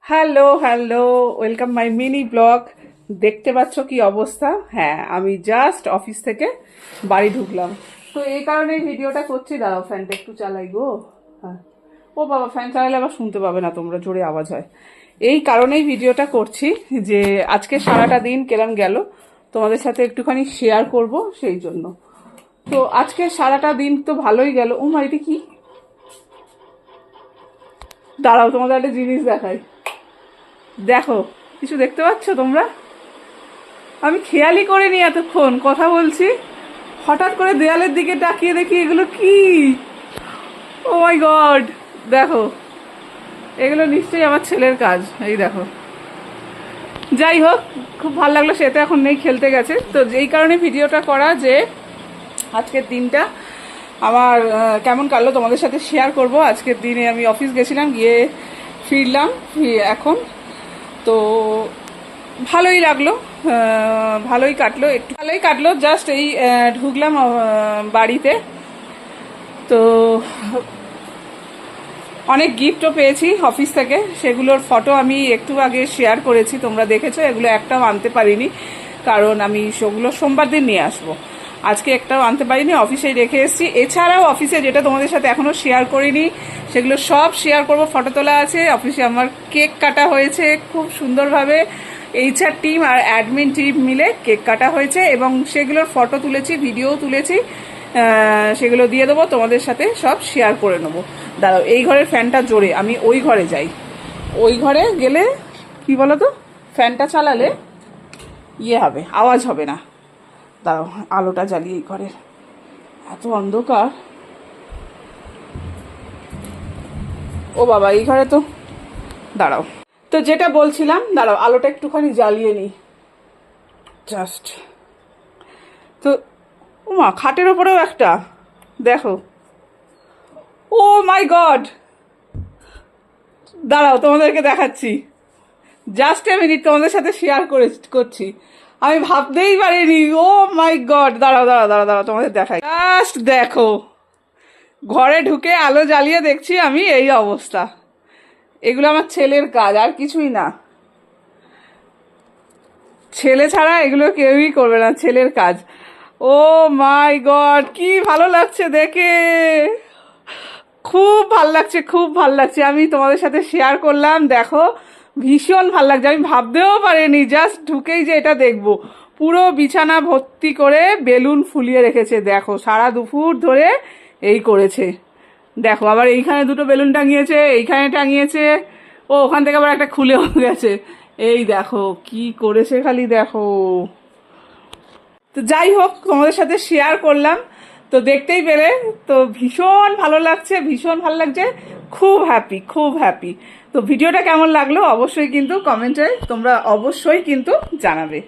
Hello hello, welcome my mini blog. দেখতে পাচ্ছ কি অবস্থা? হ্যাঁ, আমি জাস্ট অফিস থেকে বাড়ি ঢুকলাম, তো এই কারণেই ভিডিওটা করছি। দাঁড়াও, ফ্যানটা একটু চালাই গো। হ্যাঁ, ও বাবা, ফ্যান চালালে আবার শুনতে পাবে না তোমরা, জোরে আওয়াজ হয়। এই কারণেই ভিডিওটা করছি যে আজকে সারাটা দিন কেরম গেল তোমাদের সাথে একটুখানি শেয়ার করব, সেই জন্য। তো আজকে সারাটা দিন তো ভালোই গেল। ও মা, এটা কি? দাঁড়াও, তোমাদের একটা জিনিস দেখাই। দেখো, কিছু দেখতে পাচ্ছ তোমরা? আমি খেয়ালই করিনি, এতক্ষণ কথা বলছি হঠাৎ করে দেয়ালের দিকে তাকিয়ে দেখি এগুলো কি। ও মাই গড! দেখো, এগুলো নিশ্চয়ই আমার ছেলের কাজ। এই দেখো। যাই হোক, খুব ভালো লাগলো। সে তো এখন নেই, খেলতে গেছে। তো যেই কারণে ভিডিওটা করা যে আজকের দিনটা আমার কেমন কাটলো তোমাদের সাথে শেয়ার করব। আজকের দিনে আমি অফিস গেছিলাম, গিয়ে ফিরলাম এখন। তো ভালোই লাগলো, ভালোই কাটলো, একটু ভালোই কাটলো। জাস্ট এই ঢুকলাম বাড়িতে। তো অনেক গিফটও পেয়েছি অফিস থেকে, সেগুলোর ফটো আমি একটু আগে শেয়ার করেছি, তোমরা দেখেছো। এগুলো একটাও আনতে পারিনি, কারণ আমি সেগুলো সোমবার দিন নিয়ে আসবো। আজকে একটাও আনতে পারিনি, অফিসেই রেখে এসেছি। এছাড়াও অফিসে যেটা তোমাদের সাথে এখনও শেয়ার করিনি, সেগুলো সব শেয়ার করব। ফটো তোলা আছে অফিসে, আমার কেক কাটা হয়েছে খুব সুন্দরভাবে। এইচআর টিম আর অ্যাডমিন টিম মিলে কেক কাটা হয়েছে, এবং সেগুলোর ফটো তুলেছি, ভিডিও তুলেছি। সেগুলো দিয়ে দেবো তোমাদের সাথে, সব শেয়ার করে নেবো। দাঁড়াও, এই ঘরের ফ্যানটা জোরে, আমি ওই ঘরে যাই। ওই ঘরে গেলে কি বলো তো, ফ্যানটা চালালে ইয়ে হবে, আওয়াজ হবে না। দাঁড়াও, আলোটা জ্বালিয়ে। এই ঘরের এত অন্ধকার। ও বাবা, এই ঘরে তো, দাঁড়াও। তো যেটা বলছিলাম, দাঁড়াও আলোটা একটুখানি জ্বালিয়ে নিই জাস্ট। তো ওমা, খাটের ওপরেও একটা, দেখো। ও মাই গড! দাঁড়াও, তোমাদেরকে দেখাচ্ছি। জাস্ট এ মিনিট, তোমাদের সাথে শেয়ার করছি। আমি ভাবতেই পারিনি। ও মাই গড! দাঁড়াও দাঁড়াও দাঁড়াও দাঁড়াও, তোমাদের দেখাই। জাস্ট দেখো, ঘরে ঢুকে আলো জ্বালিয়ে দেখছি আমি এই অবস্থা। এগুলো আমার ছেলের কাজ, আর কিছুই না। ছেলে ছাড়া এগুলো কেউই করবে না, ছেলের কাজ। ও মাই গড, কি ভালো লাগছে দেখে! খুব ভাল লাগছে, খুব ভাল লাগছে। আমি তোমাদের সাথে শেয়ার করলাম, দেখো ভীষণ ভাল লাগছে। আমি ভাবতেও পারিনি জাস্ট ঢুকেই যে এটা দেখবো। পুরো বিছানা ভর্তি করে বেলুন ফুলিয়ে রেখেছে, দেখো সারা দুপুর ধরে এই করেছে। দেখো, আবার এইখানে দুটো বেলুন টাঙিয়েছে, এইখানে টাঙিয়েছে। ও ওখান থেকে আবার একটা খুলেও গেছে। এই দেখো কি করেছে, খালি দেখো। তো যাই হোক, তোমাদের সাথে শেয়ার করলাম, তো দেখতেই পেলে। তো ভীষণ ভালো লাগছে, ভীষণ ভালো লাগছে, খুব হ্যাপি, খুব হ্যাপি। তো ভিডিওটা কেমন লাগলো অবশ্যই কিন্তু কমেন্টে তোমরা অবশ্যই কিন্তু জানাবে।